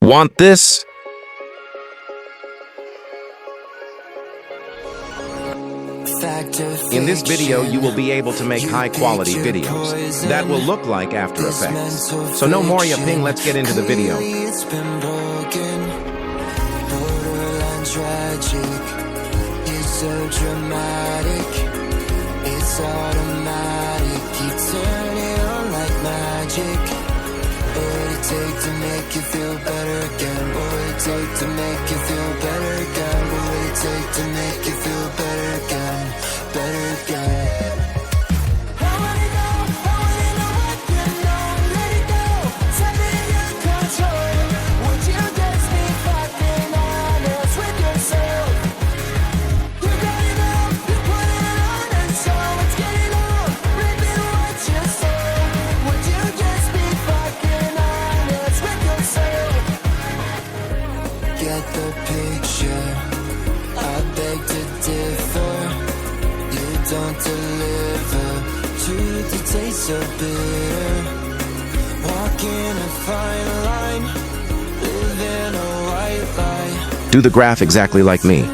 Want this? In this video, you will be able to make high-quality videos that will look like After Effects. So no more yapping, let's get into the video. It's been broken, borderline tragic. It's so dramatic, it's automatic. Keep turning on like magic. What would it take to make you feel better again? What would it take to make you feel better again? What would it take to make you feel better again? Better again. Get the picture, I beg to differ. You don't deliver, truth it tastes so bitter. Walking a fine line, living a white lie. Do the graph exactly like me.